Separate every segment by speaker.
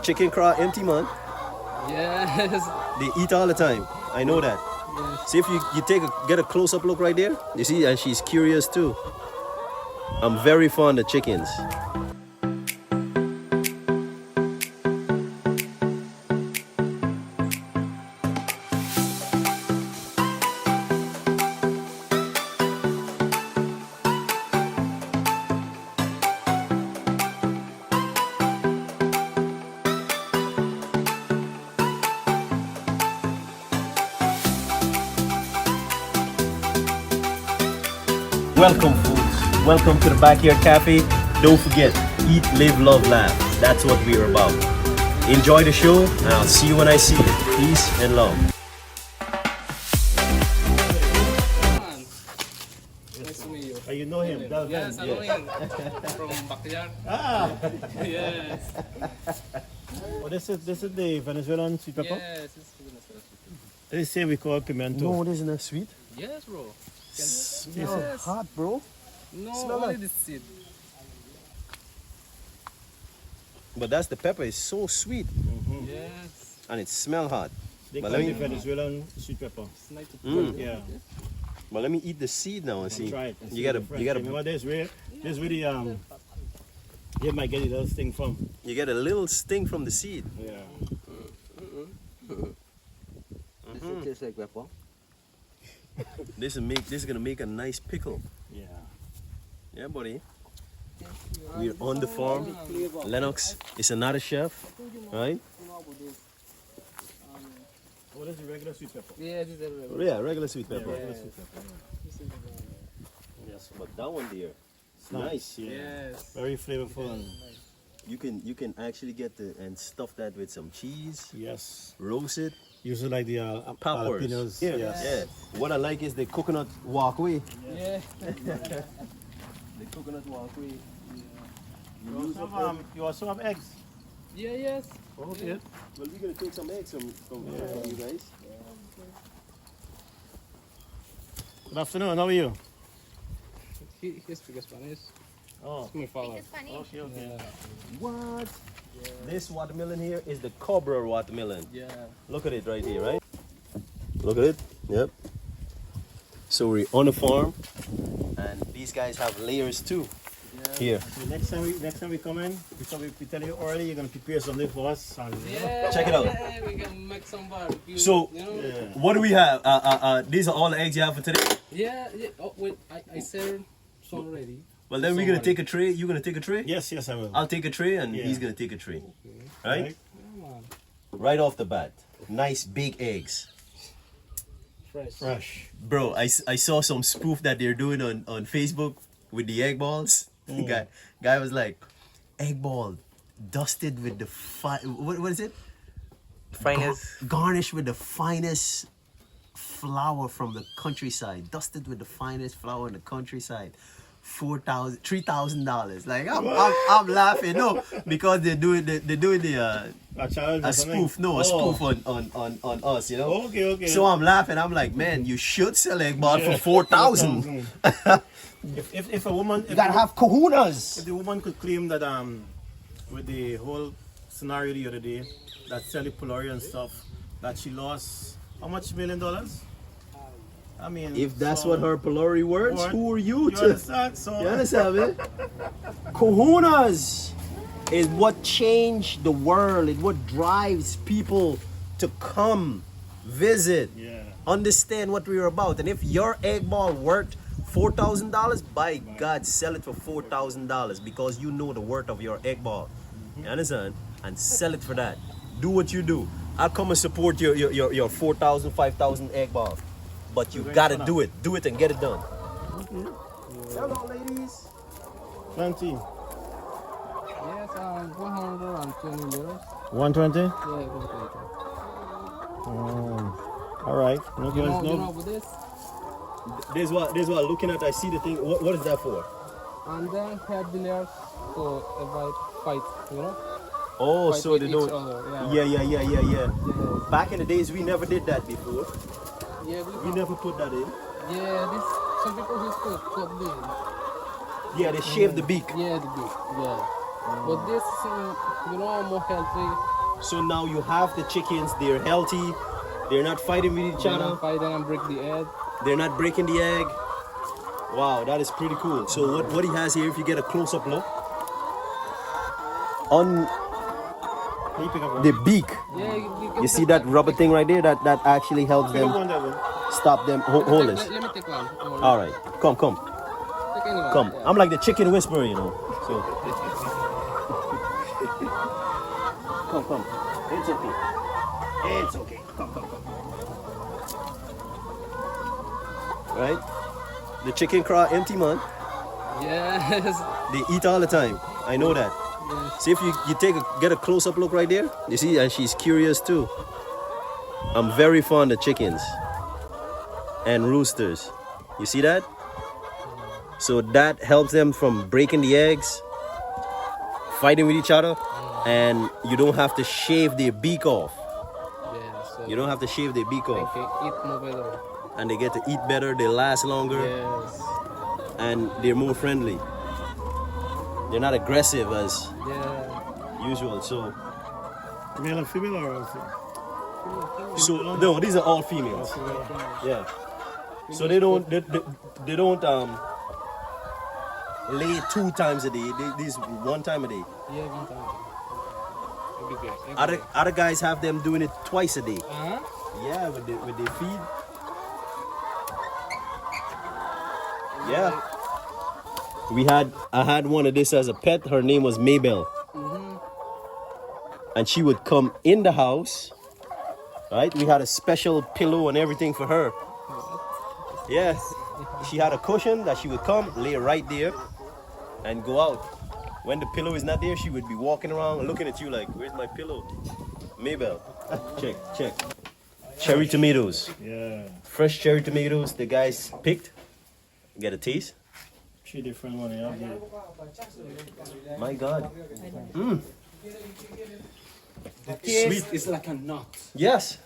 Speaker 1: chicken craw empty, man.
Speaker 2: Yes.
Speaker 1: They eat all the time. I know that.
Speaker 2: Yes.
Speaker 1: See if you get a close-up look right there. You see, and she's curious too. I'm very fond of chickens. Welcome, folks. Welcome to the Backyard Cafe. Don't forget, eat, live, love, laugh. That's what we're about. Enjoy the show, and I'll see you when I see you. Peace and love.
Speaker 2: Nice to meet you.
Speaker 3: Oh, you know him?
Speaker 2: Yes, I know him. From backyard.
Speaker 3: Ah!
Speaker 2: Yes.
Speaker 3: Oh, this is the Venezuelan sweet pepper?
Speaker 2: Yes, it's Venezuela.
Speaker 3: They say we call pimento.
Speaker 1: No, it isn't that sweet.
Speaker 2: Yes, bro.
Speaker 1: Smells hot, bro.
Speaker 2: No,
Speaker 1: Smell
Speaker 2: only
Speaker 1: that.
Speaker 2: the seed.
Speaker 1: But that's the pepper. It's so sweet,
Speaker 2: Yes.
Speaker 1: and it smells hot.
Speaker 3: They
Speaker 1: But
Speaker 3: call
Speaker 1: let
Speaker 3: it
Speaker 1: me-
Speaker 3: Venezuelan sweet pepper.
Speaker 2: It's nice to
Speaker 3: Yeah.
Speaker 1: But let me eat the seed now and see.
Speaker 3: Try it. and
Speaker 1: You
Speaker 3: see
Speaker 1: gotta,
Speaker 3: the difference.
Speaker 1: you gotta,
Speaker 3: Remember this where the you might get a little thing from.
Speaker 1: you get a little sting from the seed.
Speaker 3: Yeah.
Speaker 4: It tastes like pepper.
Speaker 1: This is gonna make a nice pickle.
Speaker 3: Yeah.
Speaker 1: Yeah, buddy. We're on the farm. Lennox is another chef, right?
Speaker 3: What is the regular sweet pepper?
Speaker 2: Yeah, this is everywhere.
Speaker 1: Yeah, regular sweet pepper.
Speaker 3: Regular sweet pepper.
Speaker 1: Yes, but that one there,
Speaker 3: It's
Speaker 1: nice.
Speaker 3: Yeah.
Speaker 2: Yes.
Speaker 3: Very flavorful and
Speaker 1: You can actually get and stuff that with some cheese,
Speaker 3: yes.
Speaker 1: roast it.
Speaker 3: Usually like the
Speaker 1: Peppers.
Speaker 3: jalapenos.
Speaker 1: Yeah,
Speaker 3: Yes.
Speaker 1: yeah. What I like is the coconut walkway.
Speaker 2: Yeah.
Speaker 1: The coconut walkway.
Speaker 3: You also have eggs.
Speaker 2: Yeah, yes.
Speaker 3: Okay.
Speaker 1: Well, we're gonna take some eggs from you guys.
Speaker 3: Good afternoon. How are you?
Speaker 2: He speaks Spanish.
Speaker 3: Oh.
Speaker 2: My father.
Speaker 3: Okay. Okay.
Speaker 2: Yeah.
Speaker 1: What? This watermelon here is the Cobra watermelon.
Speaker 2: Yeah.
Speaker 1: Look at it right here, right? Look at it. Yep. So we're on a farm, and these guys have layers too. Here.
Speaker 3: So next time we come in, we tell you early you're gonna prepare something for us. And,
Speaker 2: Yeah.
Speaker 1: Check it out.
Speaker 2: Yeah, we can make some barbecue.
Speaker 1: So-
Speaker 2: you know?
Speaker 3: Yeah.
Speaker 1: What do we have? These are all the eggs you have for today.
Speaker 2: Yeah. Oh, wait. I served some already.
Speaker 1: Well, then we're gonna take a tray. You're gonna take a tray.
Speaker 3: Yes, I will.
Speaker 1: I'll take a tray, and
Speaker 3: Yeah.
Speaker 1: he's gonna take a tray. Right?
Speaker 3: Right?
Speaker 2: Yeah, man.
Speaker 1: Right off the bat. Nice big eggs.
Speaker 2: Fresh.
Speaker 3: Fresh.
Speaker 1: Bro, I saw some spoof that they're doing on Facebook with the egg balls. Guy was like, egg ball dusted with the what is it?
Speaker 4: Finest.
Speaker 1: Garnished with the finest flour from the countryside. Dusted with the finest flour in the countryside. $3,000. Like I'm laughing, no, because they're doing the
Speaker 3: A challenge
Speaker 1: a
Speaker 3: or something?
Speaker 1: spoof, no, a
Speaker 3: Oh.
Speaker 1: spoof on us, you know.
Speaker 3: Okay.
Speaker 1: So I'm laughing. I'm like, man, you should sell egg ball for 4,000.
Speaker 3: If a woman,
Speaker 1: You gotta have kahunas.
Speaker 3: if the woman could claim that with the whole scenario the other day, that Sally Polari and stuff, that she lost how much $1 million? I mean,
Speaker 1: If that's
Speaker 3: so-
Speaker 1: what her Polari words,
Speaker 3: What?
Speaker 1: who are you
Speaker 3: You
Speaker 1: to?
Speaker 3: understand? So
Speaker 1: You understand, man? Kahunas is what changed the world. It's what drives people to come, visit,
Speaker 3: yeah.
Speaker 1: understand what we're about. And if your egg ball worth $4,000, by God, sell it for $4,000 because you know the worth of your egg ball. You understand? And sell it for that. Do what you do. I'll come and support your 4,000, 5,000 egg ball. But you gotta do it. Do it and get it done. Hello, ladies.
Speaker 3: Plenty.
Speaker 2: Yes, 120 euros.
Speaker 3: 120?
Speaker 2: Yeah, 120.
Speaker 3: All right. No,
Speaker 2: You
Speaker 3: no.
Speaker 2: know with this?
Speaker 1: This what looking at. I see the thing. What is that for?
Speaker 2: And then head billiards to avoid fight, you know?
Speaker 1: Oh,
Speaker 2: Fight
Speaker 1: so
Speaker 2: with
Speaker 1: they
Speaker 2: each
Speaker 1: don't.
Speaker 2: other,
Speaker 1: Yeah.
Speaker 2: Yes.
Speaker 1: Back in the days, we never did that before.
Speaker 2: Yeah,
Speaker 1: We never put that in.
Speaker 2: yeah, this some people just put the
Speaker 1: Yeah, they shave the beak.
Speaker 2: yeah the beak. Yeah. But this, you know, more healthy.
Speaker 1: So now you have the chickens, they're healthy, they're not fighting with each
Speaker 2: They're
Speaker 1: other,
Speaker 2: not fighting and break the egg.
Speaker 1: they're not breaking the egg. Wow, that is pretty cool. So what he has here, if you get a close-up look, on
Speaker 3: Can you pick up one?
Speaker 1: the beak,
Speaker 2: Yeah,
Speaker 1: you see that rubber thing right there? That actually helps
Speaker 3: Pick up
Speaker 1: them
Speaker 3: one, Devin.
Speaker 1: stop them holers.
Speaker 2: Let me take one.
Speaker 1: All right, come.
Speaker 2: Take anyone.
Speaker 1: Come.
Speaker 2: Yeah.
Speaker 1: I'm like the chicken whisperer, you know. So come. It's okay. It's okay. Come. Right? The chicken craw empty, man.
Speaker 2: Yes.
Speaker 1: They eat all the time. I know that.
Speaker 2: Yes.
Speaker 1: See if you get a close-up look right there. You see, and she's curious too. I'm very fond of chickens and roosters. You see that? So that helps them from breaking the eggs, fighting with each other, and you don't have to shave their beak off.
Speaker 2: Yeah, so
Speaker 1: You don't have to shave their beak off.
Speaker 2: they can eat more better.
Speaker 1: And they get to eat better, they last longer,
Speaker 2: Yes.
Speaker 1: and they're more friendly. They're not aggressive as
Speaker 2: Yeah.
Speaker 1: usual. So
Speaker 3: Male and female or
Speaker 1: no, these are all females. Yeah. So they don't lay 2 times a day. These 1 time a day.
Speaker 2: Yeah, one time. It'll be good.
Speaker 1: Other guys have them doing it twice a day.
Speaker 2: Uh-huh.
Speaker 1: Yeah, with the feed. Yeah. I had one of this as a pet. Her name was Maybell. And she would come in the house. Right? We had a special pillow and everything for her. Yes. She had a cushion that she would come, lay right there, and go out. When the pillow is not there, she would be walking around looking at you like, where's my pillow? Maybell. Check. Cherry tomatoes.
Speaker 3: Yeah.
Speaker 1: Fresh cherry tomatoes the guys picked. Get a taste.
Speaker 3: 3 different ones. Yeah.
Speaker 1: My God.
Speaker 2: The taste
Speaker 1: Sweet.
Speaker 2: is like a nut.
Speaker 1: Yes.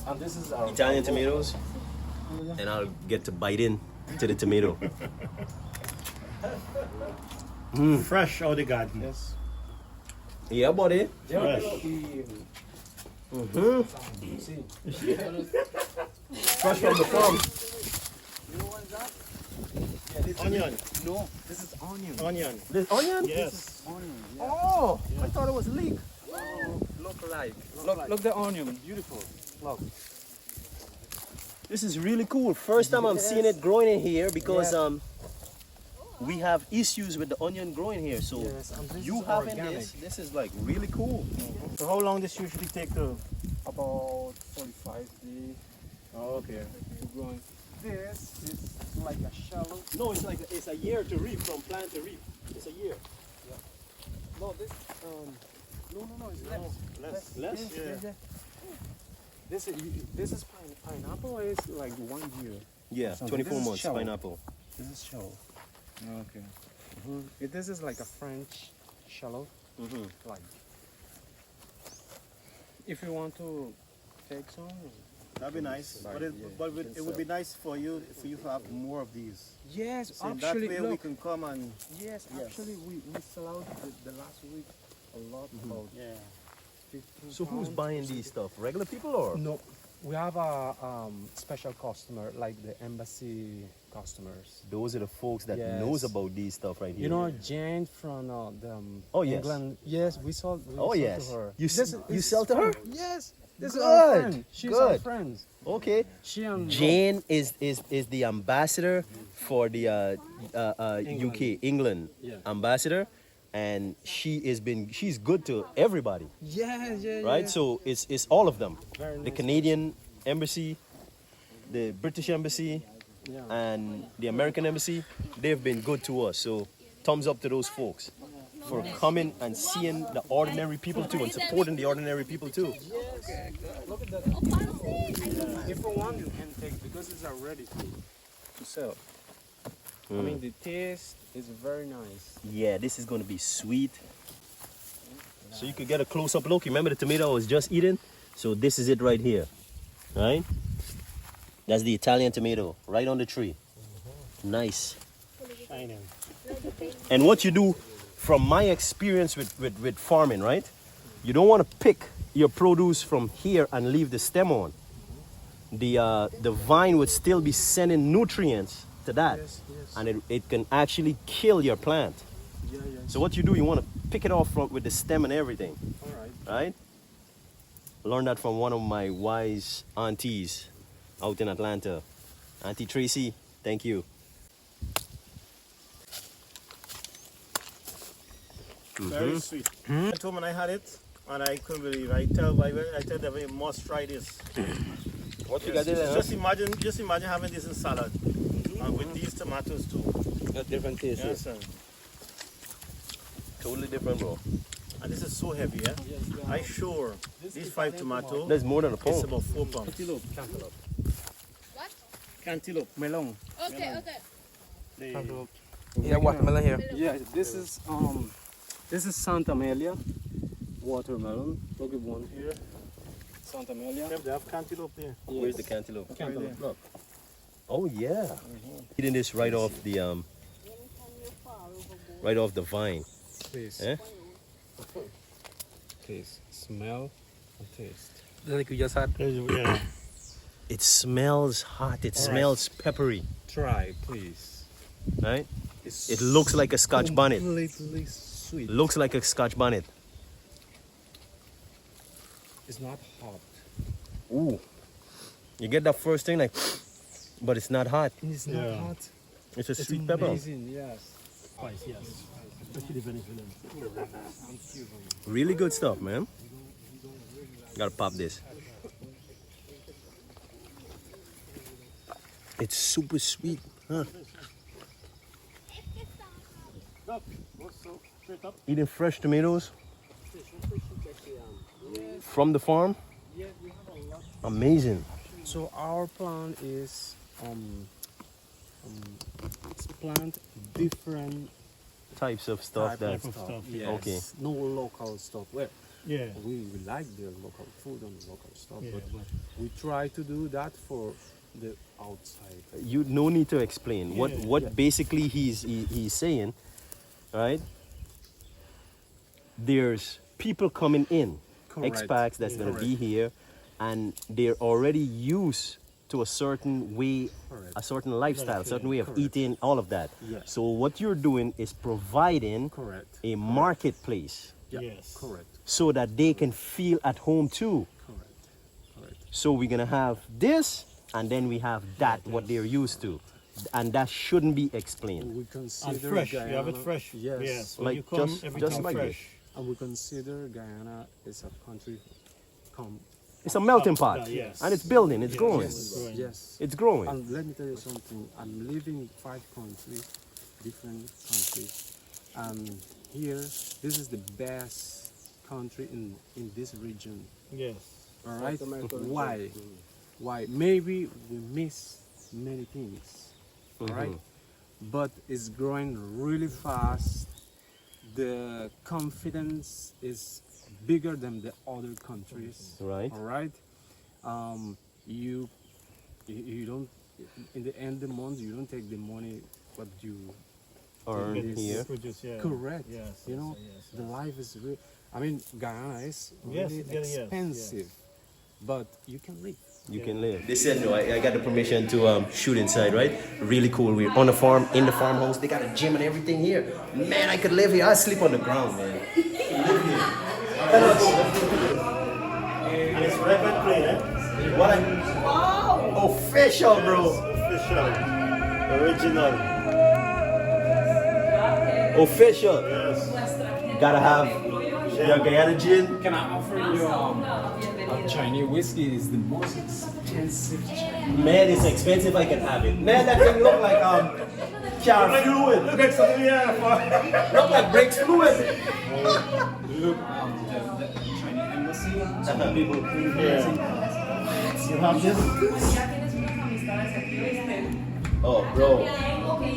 Speaker 2: And this is our
Speaker 1: Italian tomatoes. And I'll get to bite in to the tomato.
Speaker 3: Fresh out the garden.
Speaker 2: yes.
Speaker 1: Yeah, buddy.
Speaker 3: Fresh.
Speaker 1: Fresh from the farm.
Speaker 3: Onion.
Speaker 4: No, this is onion.
Speaker 3: Onion.
Speaker 1: This onion?
Speaker 3: Yes.
Speaker 4: Onion. Yeah.
Speaker 1: Oh, I thought it was leek.
Speaker 4: Look like.
Speaker 2: Look the onion. Beautiful. Look.
Speaker 1: This is really cool. First time I'm seeing it growing in here because we have issues with the onion growing here. So
Speaker 2: Yes, and this
Speaker 1: you
Speaker 2: is
Speaker 1: having
Speaker 2: organic.
Speaker 1: this is like really cool.
Speaker 3: So how long this usually take to?
Speaker 2: About 45 days
Speaker 3: Oh, okay.
Speaker 2: to growing. This is like a shallow.
Speaker 1: No, it's a year to reap from plant to reap. It's a year.
Speaker 2: No, this no, it's less.
Speaker 1: Less?
Speaker 3: Yeah.
Speaker 2: This is pineapple is like 1 year.
Speaker 1: Yeah,
Speaker 2: So
Speaker 1: 24
Speaker 2: this is
Speaker 1: months
Speaker 2: shallow.
Speaker 1: pineapple.
Speaker 2: This is shallow.
Speaker 3: Okay.
Speaker 2: This is like a French shallow. Like if you want to take some.
Speaker 3: That'd be nice.
Speaker 2: Right,
Speaker 3: But
Speaker 2: yeah.
Speaker 3: it would be nice for you to have more of these.
Speaker 2: Yes,
Speaker 3: So that
Speaker 2: actually,
Speaker 3: way we
Speaker 2: look.
Speaker 3: can come and
Speaker 2: Yes,
Speaker 3: Yes.
Speaker 2: actually, we sell out the last week a lot about
Speaker 3: yeah.
Speaker 2: 15
Speaker 1: So who's
Speaker 2: pounds.
Speaker 1: buying these stuff? Regular people or?
Speaker 2: No, we have a special customer like the embassy customers.
Speaker 1: Those are the folks that
Speaker 2: Yes.
Speaker 1: knows about these stuff right here.
Speaker 2: You know, Jane from
Speaker 1: Oh, yes.
Speaker 2: England. Yes, we sold. We
Speaker 1: Oh
Speaker 2: sold
Speaker 1: yes.
Speaker 2: to her.
Speaker 1: You sell to her?
Speaker 2: Yes, this is our
Speaker 1: Good,
Speaker 2: friend. She's our
Speaker 1: good.
Speaker 2: friend.
Speaker 1: Okay.
Speaker 2: She and
Speaker 1: Jane is the ambassador for the UK England
Speaker 2: Yeah.
Speaker 1: ambassador, and she's good to everybody,
Speaker 2: Yeah.
Speaker 1: right? So it's all of them.
Speaker 2: Very
Speaker 1: The
Speaker 2: nice.
Speaker 1: Canadian embassy, the British embassy,
Speaker 2: Yeah.
Speaker 1: and the American embassy, they've been good to us. So thumbs up to those folks for coming and seeing the ordinary people too and supporting the ordinary people too.
Speaker 2: Look at that. If you want, you can take because it's already to sell. I mean, the taste is very nice.
Speaker 1: Yeah, this is going to be sweet. So you could get a close-up look. Remember the tomato I was just eating? So this is it right here, right? That's the Italian tomato right on the tree. Nice.
Speaker 3: Shining.
Speaker 1: And what you do from my experience with farming, right? You don't want to pick your produce from here and leave the stem on. The vine would still be sending nutrients to that, and it can actually kill your plant. So what you do, you want to pick it off with the stem and everything.
Speaker 2: All right.
Speaker 1: Right? Learned that from one of my wise aunties out in Atlanta. Auntie Tracy, thank you.
Speaker 3: Very sweet. I told when I had it, and I couldn't believe it. I tell them you must try this.
Speaker 1: What you
Speaker 3: Yes,
Speaker 1: got there?
Speaker 3: just imagine having this in salad, and with these tomatoes too.
Speaker 2: Got different tastes.
Speaker 3: Yes, sir.
Speaker 1: Totally different, bro.
Speaker 3: And this is so heavy, yeah? I sure these 5 tomatoes,
Speaker 1: There's more than a
Speaker 3: it's
Speaker 1: pound.
Speaker 3: about 4 pounds.
Speaker 2: Cantaloupe. Cantaloupe.
Speaker 5: What?
Speaker 3: Cantaloupe.
Speaker 2: Melon.
Speaker 5: Okay, okay.
Speaker 2: Cantaloupe.
Speaker 4: Yeah, watermelon here.
Speaker 2: Yeah, this is Santa Amelia watermelon. Look at one here. Santa Amelia.
Speaker 3: Yep, they have cantaloupe there.
Speaker 1: Where's the cantaloupe?
Speaker 2: Cantaloupe? Look.
Speaker 1: Oh yeah. Eating this right off the vine.
Speaker 2: Taste.
Speaker 1: Eh?
Speaker 2: Taste. Smell and taste.
Speaker 4: Like we just had.
Speaker 3: Yeah.
Speaker 1: It smells hot. It smells peppery.
Speaker 2: Try, please.
Speaker 1: Right?
Speaker 2: It's
Speaker 1: It looks like a Scotch bonnet.
Speaker 2: completely sweet.
Speaker 1: Looks like a Scotch bonnet.
Speaker 2: It's not hot.
Speaker 1: Ooh. You get that first thing like, but it's not hot.
Speaker 2: It's
Speaker 3: Yeah.
Speaker 2: not hot.
Speaker 1: It's a
Speaker 2: It's
Speaker 1: sweet pepper.
Speaker 2: amazing, yes.
Speaker 3: Spice, yes. Especially Venezuelan.
Speaker 1: Really good stuff, man. Gotta pop this. It's super sweet, huh? Eating fresh tomatoes from the farm. Amazing.
Speaker 2: So our plan is plant different
Speaker 1: Types of stuff that.
Speaker 3: Type of stuff.
Speaker 2: Yes.
Speaker 1: Okay.
Speaker 2: No local stuff. Well,
Speaker 3: Yeah.
Speaker 2: we like the local food and local stuff,
Speaker 3: Yeah,
Speaker 2: but
Speaker 3: but
Speaker 2: we try to do that for the outside.
Speaker 1: You no need to explain what
Speaker 3: Yeah.
Speaker 1: basically he's saying, right? There's people coming in,
Speaker 2: Correct.
Speaker 1: expats that's gonna be here, and they're already used to a certain way,
Speaker 2: Correct.
Speaker 1: a certain lifestyle, a certain way of
Speaker 2: Correct.
Speaker 1: eating, all of that.
Speaker 2: Yes.
Speaker 1: So what you're doing is providing
Speaker 2: Correct.
Speaker 1: a marketplace
Speaker 2: Yeah.
Speaker 3: Yes.
Speaker 2: Correct.
Speaker 1: so that they can feel at home too.
Speaker 2: Correct. Correct.
Speaker 1: So we're gonna have this, and then we have that, what they're used to, and that shouldn't be explained.
Speaker 2: We consider
Speaker 3: And fresh.
Speaker 2: Guyana,
Speaker 3: You have it fresh.
Speaker 2: Yes.
Speaker 3: Yes. When
Speaker 1: Like
Speaker 3: you come,
Speaker 1: just
Speaker 3: everything
Speaker 1: like
Speaker 3: fresh.
Speaker 2: And we consider Guyana is a country come.
Speaker 1: It's a melting pot,
Speaker 3: yes.
Speaker 1: and it's building, it's
Speaker 3: Yes,
Speaker 1: growing,
Speaker 3: yes. Growing.
Speaker 2: Yes.
Speaker 1: it's growing.
Speaker 2: And let me tell you something. I'm living in 5 countries, different countries, and here this is the best country in this region.
Speaker 3: Yes.
Speaker 2: All right.
Speaker 4: America.
Speaker 2: Why? Why? Maybe we miss many things. All right. But it's growing really fast. The confidence is bigger than the other countries.
Speaker 1: Right.
Speaker 2: All right. You don't, in the end of the month, you don't take the money what you
Speaker 1: Earn
Speaker 2: Yes.
Speaker 1: here.
Speaker 3: Produce, yeah.
Speaker 2: correct.
Speaker 3: Yes.
Speaker 2: You know,
Speaker 3: yes,
Speaker 2: the life is real. I mean, Guyana is
Speaker 3: Yes,
Speaker 2: really
Speaker 3: it's getting- yes,
Speaker 2: expensive, but you can live.
Speaker 1: You can live. They said no. I got the permission to shoot inside, right? Really cool. We're on the farm, in the farmhouse. They got a gym and everything here. Man, I could live here. I sleep on the ground, man.
Speaker 3: And it's red and plain, eh?
Speaker 1: What? Official, bro.
Speaker 3: Official. Original.
Speaker 1: Official.
Speaker 3: Yes.
Speaker 1: Gotta have your Guyana gin.
Speaker 2: Can I offer you a Chinese whiskey? Is the most expensive Chinese.
Speaker 1: Man, it's expensive. I can have it. Man, that thing look like car fluid.
Speaker 3: Look at something here.
Speaker 1: Look like brakes fluid.
Speaker 2: The Chinese embassy. Some people bring
Speaker 3: Yeah. You have this?
Speaker 1: Oh, bro.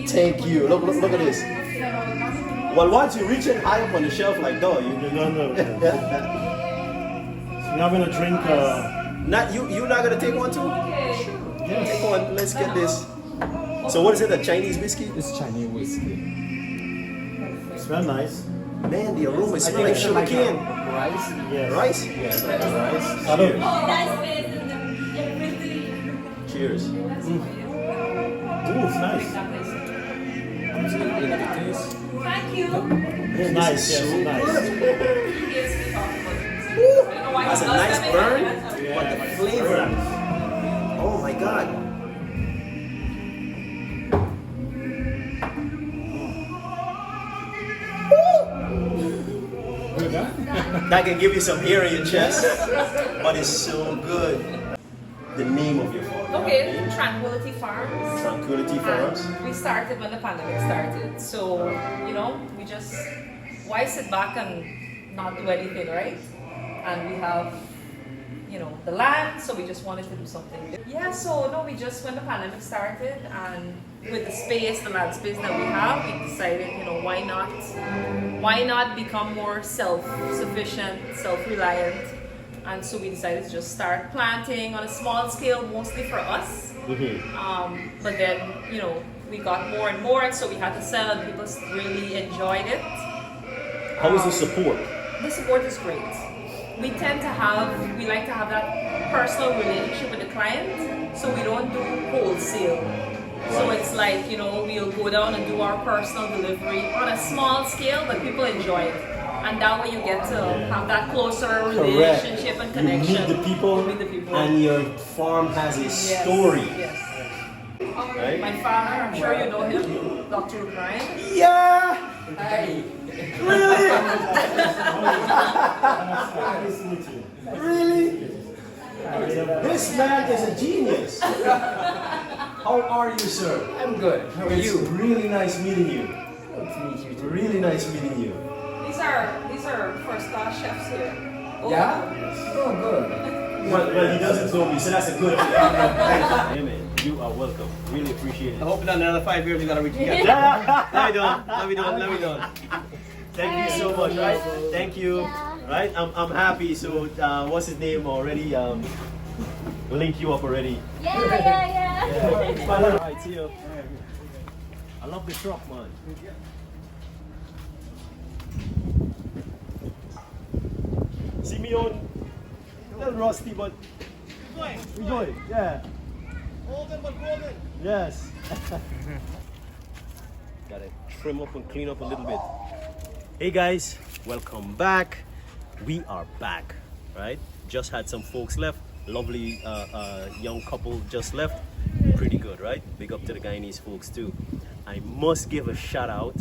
Speaker 1: Thank you. Look at this. Well, once you reach it high up on the shelf like that, you
Speaker 3: You don't know. So you're having a drink.
Speaker 1: not you not gonna take one too? Take one. Let's get this. So what is it? A Chinese whiskey?
Speaker 2: It's Chinese whiskey.
Speaker 3: Smell nice.
Speaker 1: Man, the aroma
Speaker 3: I
Speaker 1: smells
Speaker 3: think
Speaker 1: like
Speaker 3: it's
Speaker 1: sugar
Speaker 3: like
Speaker 1: cane.
Speaker 3: rice. Yes.
Speaker 1: Rice?
Speaker 3: Yes, rice.
Speaker 1: Cheers.
Speaker 3: Ooh, it's nice.
Speaker 5: Thank you.
Speaker 3: It's nice. Yes, it's nice.
Speaker 1: That's a nice burn, but
Speaker 3: Yeah.
Speaker 1: the flavor. Oh my god. That can give you some hair in your chest, but it's so good. The name of your farm.
Speaker 6: Okay, Tranquility Farms.
Speaker 1: Tranquility Farms.
Speaker 6: And we started when the pandemic started. So, we just, why sit back and not do anything, right? And we have, the land, so we just wanted to do something. Yeah, so no, we just, when the pandemic started and with the space, the land space that we have, we decided, why not become more self-sufficient, self-reliant. And so we decided to just start planting on a small scale, mostly for us. But then, we got more and more, and so we had to sell, and people really enjoyed it.
Speaker 1: How is the support?
Speaker 6: The support is great. We like to have that personal relationship with the client, so we don't do wholesale. So it's like, we'll go down and do our personal delivery on a small scale, but people enjoy it. And that way you get to have that closer relationship and connection.
Speaker 1: You meet the people,
Speaker 6: You meet the people.
Speaker 1: and your farm has a story.
Speaker 6: Yes.
Speaker 1: Right?
Speaker 6: My father, I'm sure you know him, Dr. O'Brien.
Speaker 1: Yeah!
Speaker 6: Hi.
Speaker 1: Really? This man is a genius. How are you, sir?
Speaker 7: I'm good. How are
Speaker 1: It's
Speaker 7: you?
Speaker 1: really nice meeting you.
Speaker 7: Good to meet you too.
Speaker 1: Really nice meeting you.
Speaker 6: These are first class chefs here. Oh.
Speaker 7: Yeah? Oh, good.
Speaker 1: Well, he doesn't know me, so that's a good thing. Hey man, you are welcome. Really appreciate it.
Speaker 7: I hope in another 5 years we're gonna reach together.
Speaker 1: No, we don't. Thank you so much, right? Thank you. Right? I'm happy. So what's his name already? Link you up already.
Speaker 5: Yeah.
Speaker 1: Alright, see you. I love the truck, man. See me on a little rusty, but we good. Yeah.
Speaker 3: Golden but golden.
Speaker 1: Yes. Gotta trim up and clean up a little bit. Hey guys, welcome back. We are back, right? Just had some folks left. Lovely young couple just left. Pretty good, right? Big up to the Guyanese folks too. I must give a shout out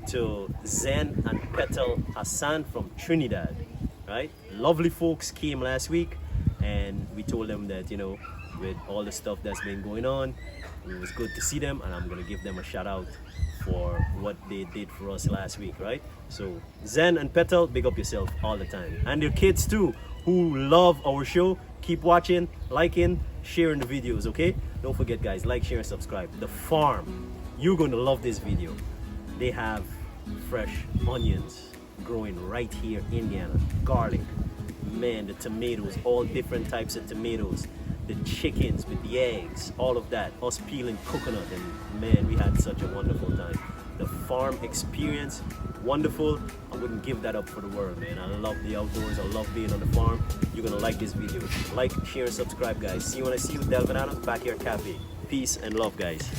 Speaker 1: to Zen and Petal Hassan from Trinidad, right? Lovely folks came last week, and we told them that, with all the stuff that's been going on, it was good to see them, and I'm gonna give them a shout out for what they did for us last week, right? So Zen and Petal, big up yourself all the time, and your kids too, who love our show. Keep watching, liking, sharing the videos, okay? Don't forget guys, like, share, and subscribe. The farm, you're gonna love this video. They have fresh onions growing right here in Guyana, garlic, man, the tomatoes, all different types of tomatoes, the chickens with the eggs, all of that, us peeling coconut, and man, we had such a wonderful time. The farm experience, wonderful. I wouldn't give that up for the world, man. I love the outdoors, I love being on the farm. You're gonna like this video. Like, share, and subscribe, guys. See you when I see you, Del Venado, Backyard Cafe. Peace and love, guys.